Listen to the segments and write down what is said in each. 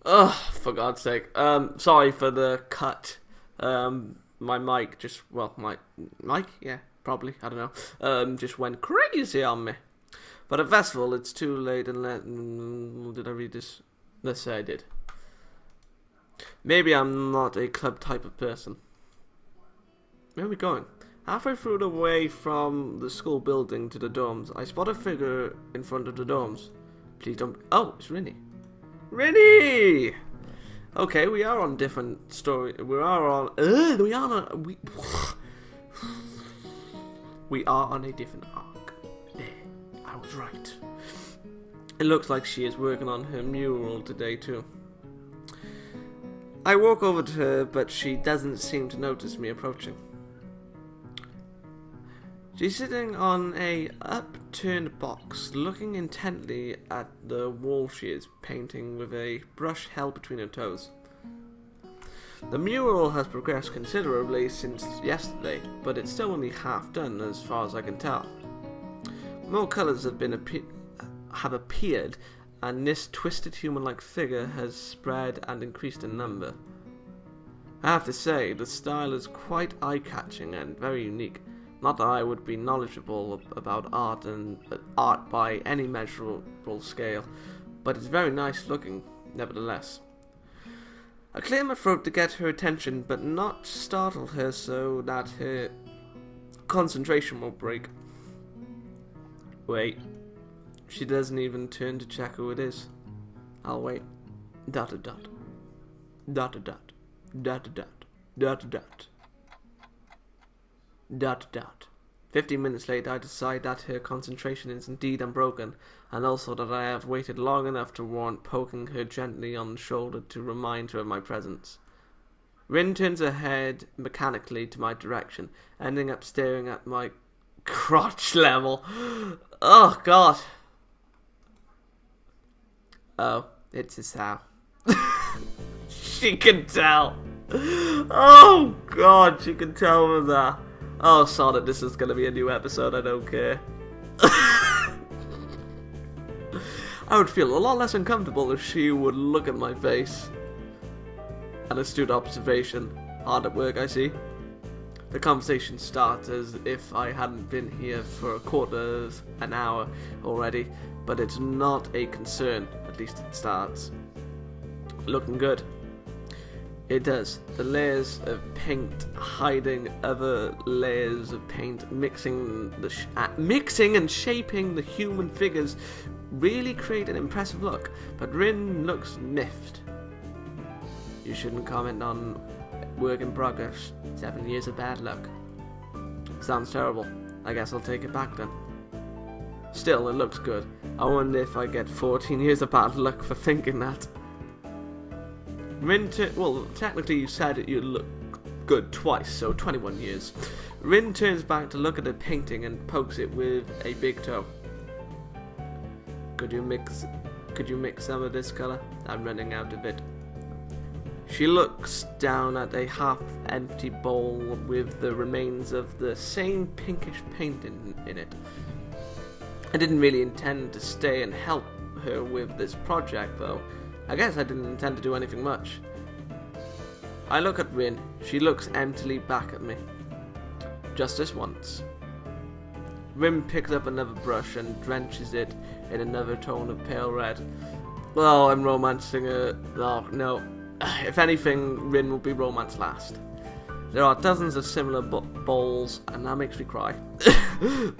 Ugh, for God's sake. Sorry for the cut. My mic just, well, my mic, yeah, probably, I don't know, just went crazy on me. But at festival, it's too late and did I read this? Let's say I did. Maybe I'm not a club type of person. Where are we going? Halfway through the way from the school building to the dorms, I spot a figure in front of the dorms. Please don't... Oh, it's Rinny. Rinny! Okay, we are on different story. We are on... We are on a different arc. I was right. It looks like she is working on her mural today too. I walk over to her, but she doesn't seem to notice me approaching. She's sitting on a upturned box, looking intently at the wall she is painting with a brush held between her toes. The mural has progressed considerably since yesterday, but it's still only half done as far as I can tell. More colours have appeared, and this twisted human-like figure has spread and increased in number. I have to say, the style is quite eye-catching and very unique. Not that I would be knowledgeable about art by any measurable scale, but it's very nice looking, nevertheless. I clear my throat to get her attention, but not startle her so that her concentration will break. Wait, she doesn't even turn to check who it is. I'll wait. Dot a dot. Dot a dot. Dot a dot. Dot a dot. Dot dot. 15 minutes later, I decide that her concentration is indeed unbroken, and also that I have waited long enough to warrant poking her gently on the shoulder to remind her of my presence. Rin turns her head mechanically to my direction, ending up staring at my crotch level. Oh, God. Oh, it's his how. She can tell. Oh, God, she can tell with that. Oh, sod it, this is going to be a new episode, I don't care. I would feel a lot less uncomfortable if she would look at my face. An astute observation. Hard at work, I see. The conversation starts as if I hadn't been here for a quarter of an hour already, but it's not a concern, at least it starts. Looking good. It does. The layers of paint hiding other layers of paint, mixing and shaping the human figures really create an impressive look, but Rin looks miffed. You shouldn't comment on work in progress. 7 years of bad luck. Sounds terrible. I guess I'll take it back then. Still, it looks good. I wonder if I get 14 years of bad luck for thinking that. Rin, well, technically you said it, you look good twice, so 21 years. Rin turns back to look at the painting and pokes it with a big toe. Could you mix some of this color? I'm running out of it. She looks down at a half-empty bowl with the remains of the same pinkish paint in it. I didn't really intend to stay and help her with this project, though. I guess I didn't intend to do anything much. I look at Rin. She looks emptily back at me. Just this once. Rin picks up another brush and drenches it in another tone of pale red. Oh, I'm romancing her. Oh, no. If anything, Rin will be romance last. There are dozens of similar bowls, and that makes me cry.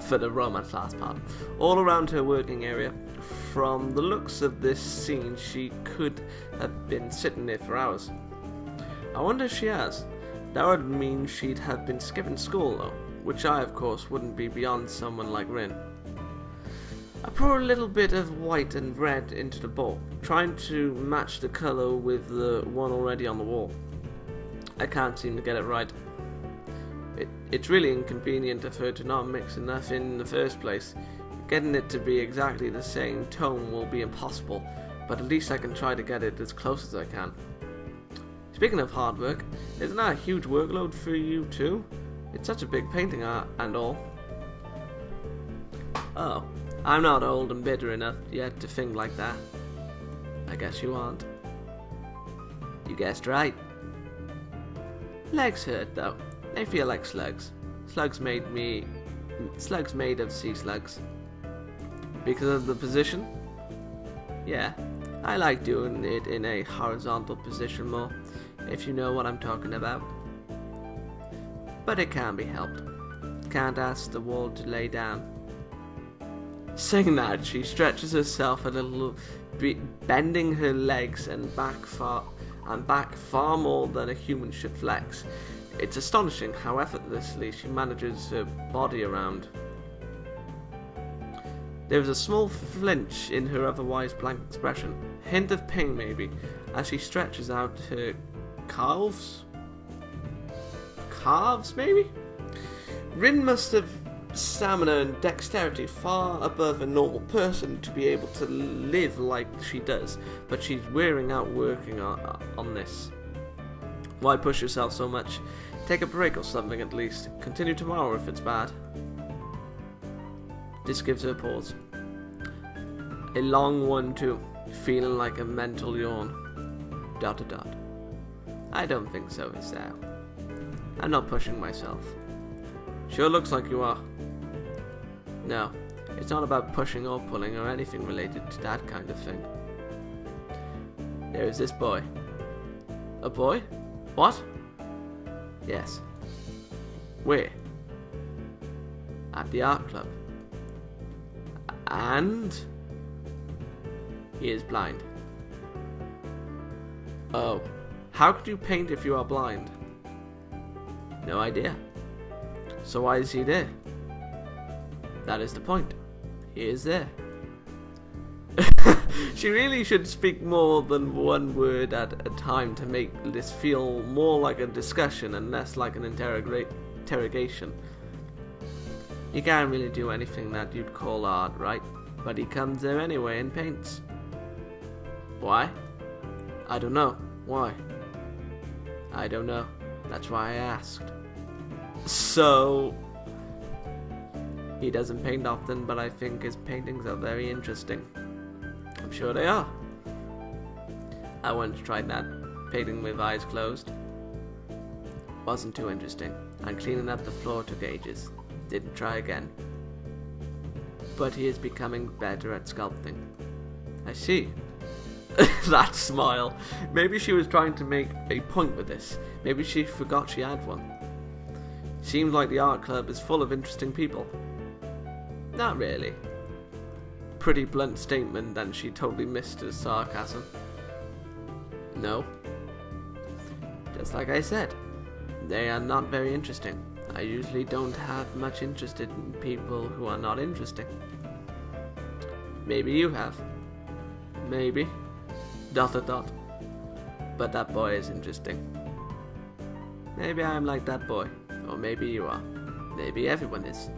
For the romance last part. All around her working area. From the looks of this scene, she could have been sitting there for hours. I wonder if she has. That would mean she'd have been skipping school, though, which I, of course, wouldn't be beyond someone like Rin. I pour a little bit of white and red into the bowl, trying to match the colour with the one already on the wall. I can't seem to get it right. It's really inconvenient of her to not mix enough in the first place. Getting it to be exactly the same tone will be impossible, but at least I can try to get it as close as I can. Speaking of hard work, isn't that a huge workload for you too? It's such a big painting and all. Oh, I'm not old and bitter enough yet to think like that. I guess you aren't. You guessed right. Legs hurt though. They feel like slugs. Slugs made of sea slugs. Because of the position? Yeah, I like doing it in a horizontal position more, if you know what I'm talking about. But it can be helped. Can't ask the wall to lay down. Saying that, she stretches herself a little, bending her legs and back far more than a human should flex. It's astonishing how effortlessly she manages her body around. There was a small flinch in her otherwise blank expression, a hint of pain maybe, as she stretches out her calves? Calves, maybe? Rin must have stamina and dexterity far above a normal person to be able to live like she does, but she's wearing out working on this. Why push yourself so much? Take a break or something at least. Continue tomorrow if it's bad. This gives her a pause. A long one too, feeling like a mental yawn. ... I don't think so, Xaydam. I'm not pushing myself. Sure looks like you are. No, it's not about pushing or pulling or anything related to that kind of thing. There is this boy. A boy? What? Yes. Where? At the art club. And he is blind. Oh, how could you paint if you are blind? No idea. So why is he there? That is the point. He is there. She really should speak more than one word at a time to make this feel more like a discussion and less like an interrogation. You can't really do anything that you'd call art, right? But he comes there anyway and paints. Why? I don't know. Why? I don't know. That's why I asked. So... he doesn't paint often, but I think his paintings are very interesting. I'm sure they are. I once tried that, painting with eyes closed. Wasn't too interesting, and cleaning up the floor took ages. Didn't try again. But he is becoming better at sculpting. I see. That smile. Maybe she was trying to make a point with this. Maybe she forgot she had one. Seems like the art club is full of interesting people. Not really. Pretty blunt statement, and she totally missed his sarcasm. No. Just like I said, they are not very interesting. I usually don't have much interest in people who are not interesting. Maybe you have. Maybe. ... But that boy is interesting. Maybe I am like that boy. Or maybe you are. Maybe everyone is.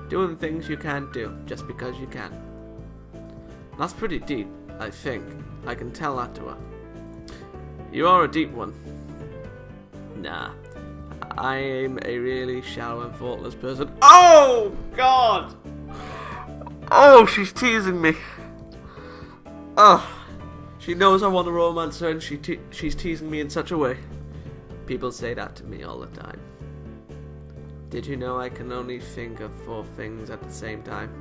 Doing things you can't do just because you can. That's pretty deep, I think. I can tell that to her. You are a deep one. Nah. I am a really shallow and thoughtless person. Oh, God! Oh, she's teasing me. Oh. She knows I want to romance her and she's teasing me in such a way. People say that to me all the time. Did you know I can only think of 4 things at the same time?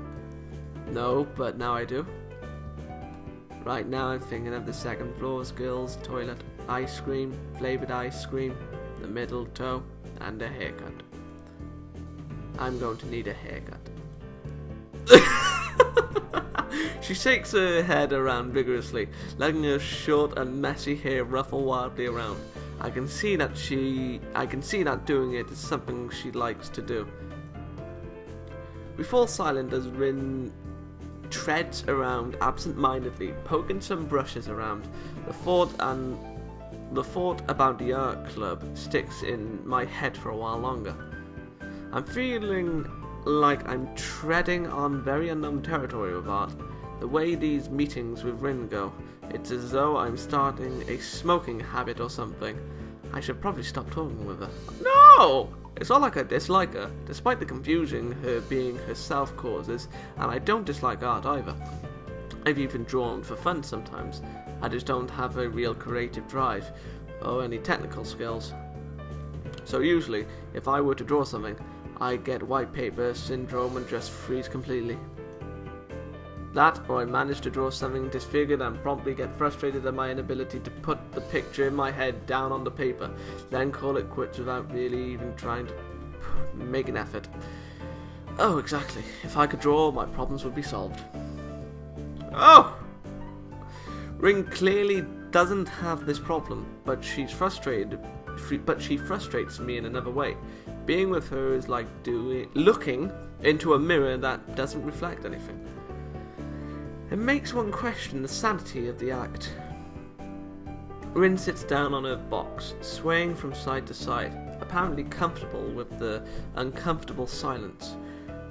No, but now I do. Right now I'm thinking of the second floor's girls' toilet, ice cream, flavoured ice cream, the middle toe, and a haircut. I'm going to need a haircut. She shakes her head around vigorously, letting her short and messy hair ruffle wildly around. I can see that doing it is something she likes to do. We fall silent as Rin treads around absent-mindedly, poking some brushes around. The thought about the art club sticks in my head for a while longer. I'm feeling like I'm treading on very unknown territory with art. The way these meetings with Rin go, it's as though I'm starting a smoking habit or something. I should probably stop talking with her. No! It's not like I dislike her, despite the confusion her being herself causes, and I don't dislike art either. I've even drawn for fun sometimes. I just don't have a real creative drive or any technical skills. So usually, if I were to draw something, I get white paper syndrome and just freeze completely. That, or I manage to draw something disfigured and promptly get frustrated at my inability to put the picture in my head down on the paper, then call it quits without really even trying to make an effort. Oh, exactly. If I could draw, my problems would be solved. Oh! Rin clearly doesn't have this problem, but she's frustrated. But she frustrates me in another way. Being with her is like looking into a mirror that doesn't reflect anything. It makes one question the sanity of the act. Rin sits down on her box, swaying from side to side, apparently comfortable with the uncomfortable silence.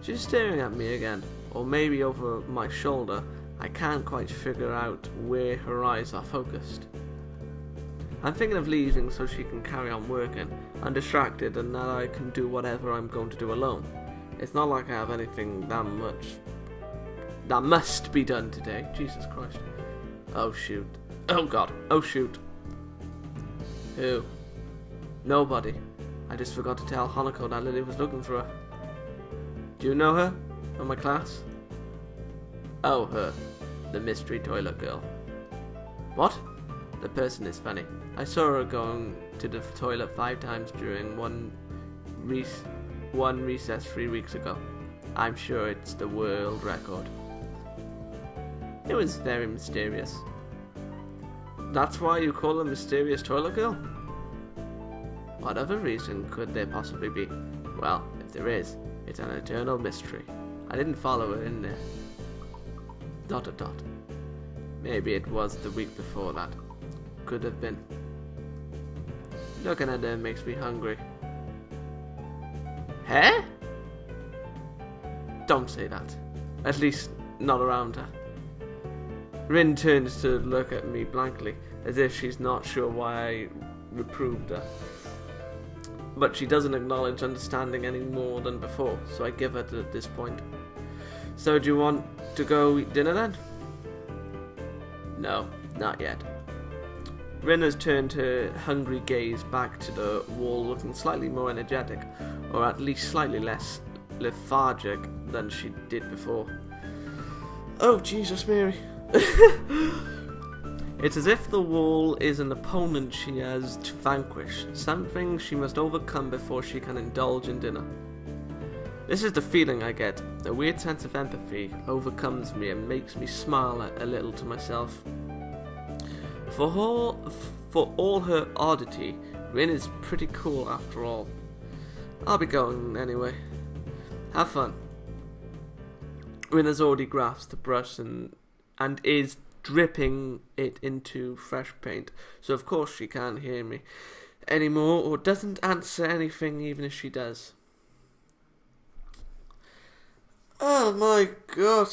She's staring at me again, or maybe over my shoulder. I can't quite figure out where her eyes are focused. I'm thinking of leaving so she can carry on working. I'm distracted and that I can do whatever I'm going to do alone. It's not like I have anything that must be done today. Jesus Christ. Oh shoot. Oh god. Oh shoot. Who? Nobody. I just forgot to tell Hanako that Lily was looking for her. Do you know her? From my class? Oh, her. The mystery toilet girl. What? The person is funny. I saw her going to the toilet 5 times during one recess 3 weeks ago. I'm sure it's the world record. It was very mysterious. That's why you call her Mysterious Toilet Girl? What other reason could there possibly be? Well, if there is, it's an eternal mystery. I didn't follow her in there. ... Maybe it was the week before that. Could have been. Looking at her makes me hungry. Huh? Don't say that. At least, not around her. Rin turns to look at me blankly, as if she's not sure why I reproved her. But she doesn't acknowledge understanding any more than before, so I give her to this point. So do you want to go eat dinner then? No, not yet. Rin has turned her hungry gaze back to the wall, looking slightly more energetic, or at least slightly less lethargic than she did before. Oh, Jesus, Mary. It's as if the wall is an opponent she has to vanquish, something she must overcome before she can indulge in dinner. This is the feeling I get. A weird sense of empathy overcomes me and makes me smile a little to myself. For all her oddity, Rin is pretty cool after all. I'll be going anyway. Have fun. Rin has already grasped the brush and is dripping it into fresh paint, so of course she can't hear me anymore or doesn't answer anything even if she does. Oh my god.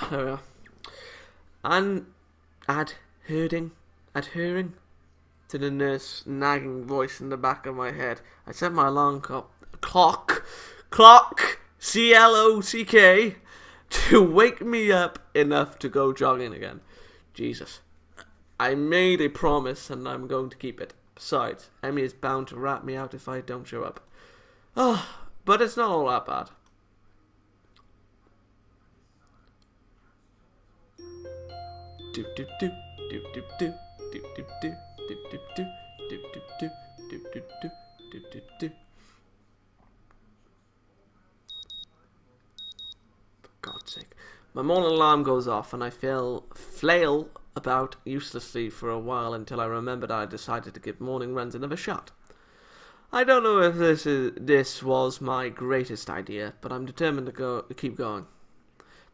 There we are. And adhering to the nurse nagging voice in the back of my head, I set my alarm clock, CLOCK, to wake me up enough to go jogging again. Jesus. I made a promise and I'm going to keep it. Besides, Emi is bound to rat me out if I don't show up. But it's not all that bad. Do do do do do do do do do do do do do do do do do do do. For God's sake. My morning alarm goes off and I flail about uselessly for a while until I remembered I decided to give morning runs another shot. I don't know if this was my greatest idea, but I'm determined to keep going.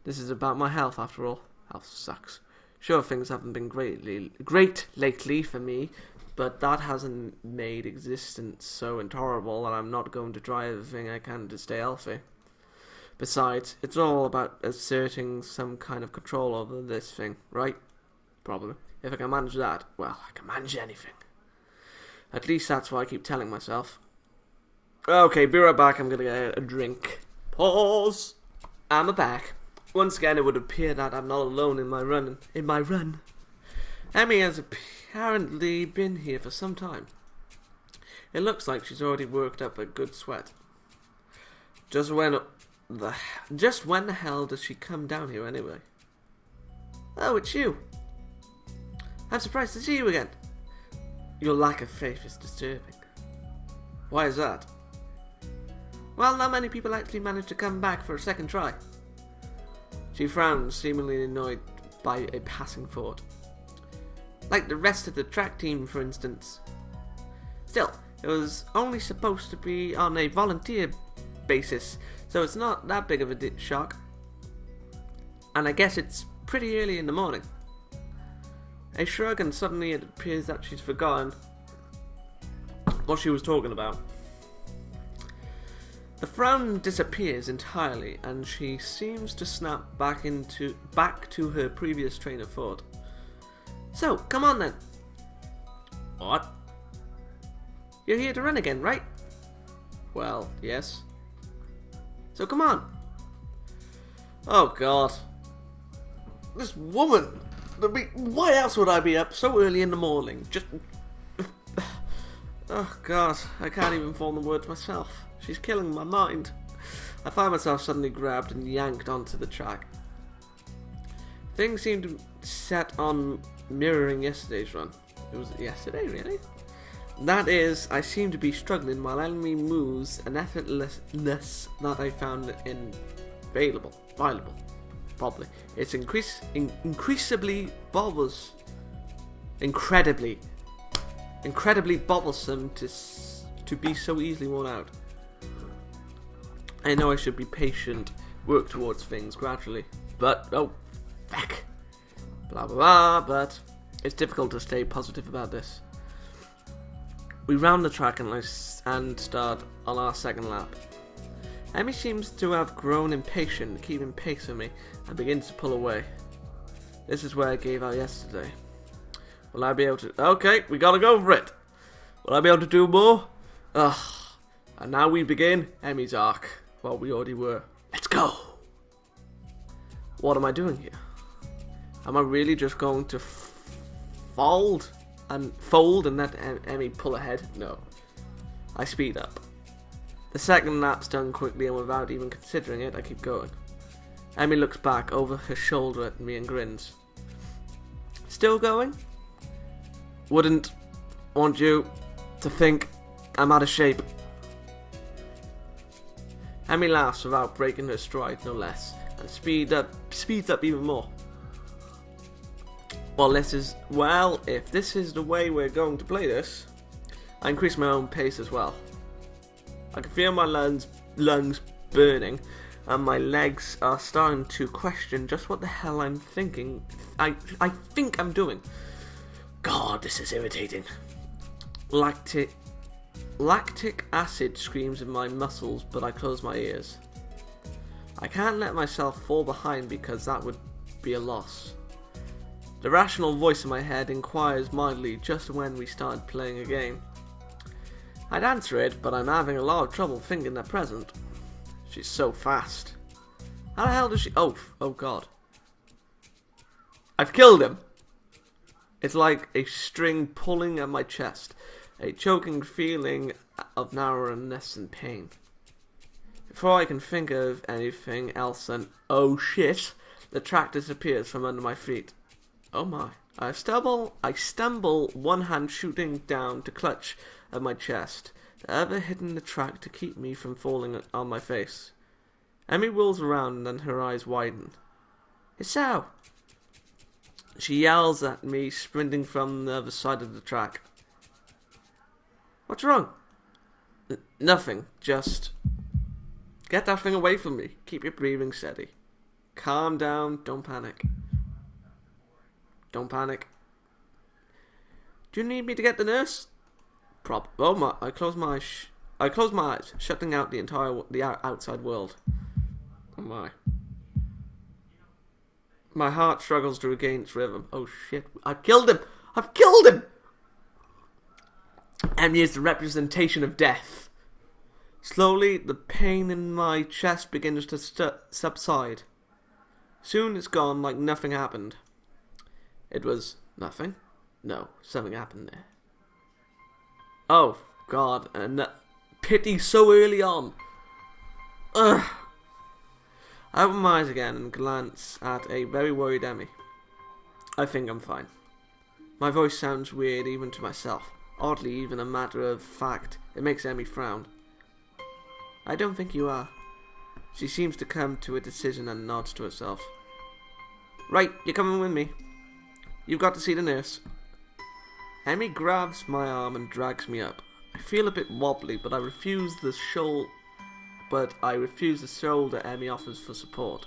This is about my health after all. Health sucks. Sure, things haven't been great lately for me, but that hasn't made existence so intolerable that I'm not going to try everything I can to stay healthy. Besides, it's all about asserting some kind of control over this thing, right? Probably. If I can manage that, well, I can manage anything. At least that's what I keep telling myself. Okay, be right back. I'm gonna get a drink. Pause. I'm back. Once again, it would appear that I'm not alone in my run. Emi has apparently been here for some time. It looks like she's already worked up a good sweat. Just when the hell does she come down here anyway? Oh, it's you. I'm surprised to see you again. Your lack of faith is disturbing. Why is that? Well, not many people actually manage to come back for a second try. She frowned, seemingly annoyed by a passing thought. Like the rest of the track team, for instance. Still, it was only supposed to be on a volunteer basis, so it's not that big of a shock. And I guess it's pretty early in the morning. A shrug, and suddenly it appears that she's forgotten what she was talking about. The frown disappears entirely, and she seems to snap back to her previous train of thought. So, come on then. What? You're here to run again, right? Well, yes. So come on. Oh God. This woman. Why else would I be up so early in the morning? Just... Oh God, I can't even form the words myself. She's killing my mind. I find myself suddenly grabbed and yanked onto the track. Things seem to set on mirroring yesterday's run. It was yesterday, really? That is, I seem to be struggling while enemy moves an effortlessness that I found invaluable. Probably. It's incredibly bothersome to be so easily worn out. I know I should be patient, work towards things gradually, but oh, fuck. Blah blah blah, but it's difficult to stay positive about this. We round the track and start on our second lap. Emi seems to have grown impatient, keeping pace with me, and begins to pull away. This is where I gave out yesterday. Will I be able to... Okay, we gotta go for it. Will I be able to do more? Ugh. And now we begin Emi's arc. Well, we already were. Let's go! What am I doing here? Am I really just going to fold and let Emi pull ahead? No. I speed up. The second lap's done quickly, and without even considering it, I keep going. Emi looks back over her shoulder at me and grins. Still going? Wouldn't want you to think I'm out of shape. Emi laughs without breaking her stride, no less, and speeds up even more. If this is the way we're going to play this, I increase my own pace as well. I can feel my lungs burning, and my legs are starting to question just what the hell I'm thinking. I think I'm doing. God, this is irritating. Lactic acid screams in my muscles, but I close my ears. I can't let myself fall behind because that would be a loss. The rational voice in my head inquires mildly just when we started playing a game. I'd answer it, but I'm having a lot of trouble thinking at present. She's so fast. How the hell does she... Oh God. I've killed him! It's like a string pulling at my chest. A choking feeling of narrowness and pain. Before I can think of anything else than, oh shit, the track disappears from under my feet. Oh my. I stumble, one hand shooting down to clutch at my chest, the other hitting the track to keep me from falling on my face. Emi whirls around and her eyes widen. It's Sao! She yells at me, sprinting from the other side of the track. What's wrong? Nothing, just... Get that thing away from me. Keep your breathing steady. Calm down, don't panic. Don't panic. Do you need me to get the nurse? Oh my! I close my eyes, shutting out the outside world. Oh my! My heart struggles to regain its rhythm. Oh shit! I've killed him! I've killed him! Emi is the representation of death. Slowly, the pain in my chest begins to subside. Soon it's gone like nothing happened. It was nothing? No, something happened there. Oh, God, and pity so early on. Ugh. I open my eyes again and glance at a very worried Emmy. I think I'm fine. My voice sounds weird even to myself. Oddly, even a matter of fact, it makes Emmy frown. I don't think you are. She seems to come to a decision and nods to herself. Right, you're coming with me. You've got to see the nurse. Emmy grabs my arm and drags me up. I feel a bit wobbly, but I refuse the shoulder Emmy offers for support.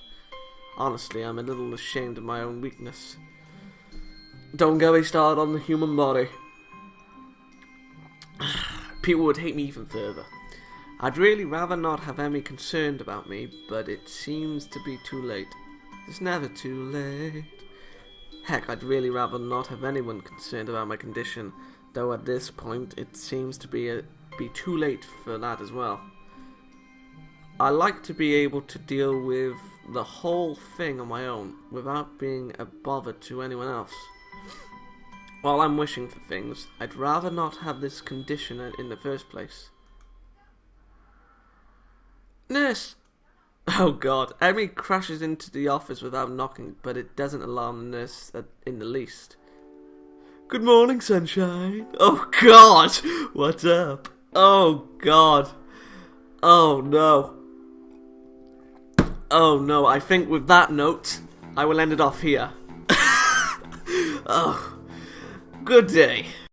Honestly, I'm a little ashamed of my own weakness. Don't get me started on the human body. People would hate me even further. I'd really rather not have Emmy concerned about me, but it seems to be too late. It's never too late. Heck, I'd really rather not have anyone concerned about my condition, though at this point it seems to be too late for that as well. I like to be able to deal with the whole thing on my own, without being a bother to anyone else. While I'm wishing for things, I'd rather not have this condition in the first place. Nurse! Oh God, Emmy crashes into the office without knocking, but it doesn't alarm the nurse in the least. Good morning, sunshine. Oh God! What's up? Oh God! Oh no. Oh no, I think with that note, I will end it off here. Oh, good day.